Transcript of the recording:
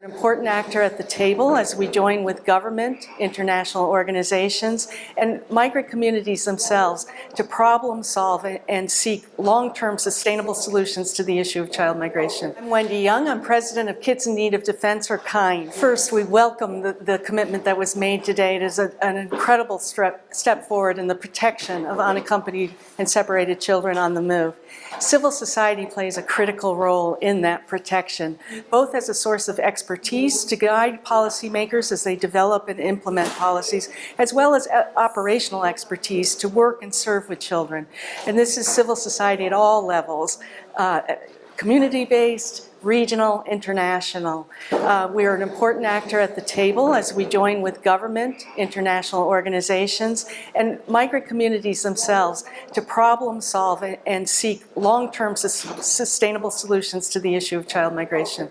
An important actor at the table as we join with government, international organizations, and migrant communities themselves to problem solve and seek long-term sustainable solutions to the issue of child migration. I'm Wendy Young. I'm president of Kids in Need of Defense, or KIND. First, we welcome the commitment that was made today. It is an incredible step forward in the protection of unaccompanied and separated children on the move. Civil society plays a critical role in that protection, both as a source of expertise to guide policymakers as they develop and implement policies, as well as operational expertise to work and serve with children. And this is civil society at all levels, community-based, regional, international. We are an important actor at the table as we join with government, international organizations, and migrant communities themselves to problem solve and seek long-term sustainable solutions to the issue of child migration.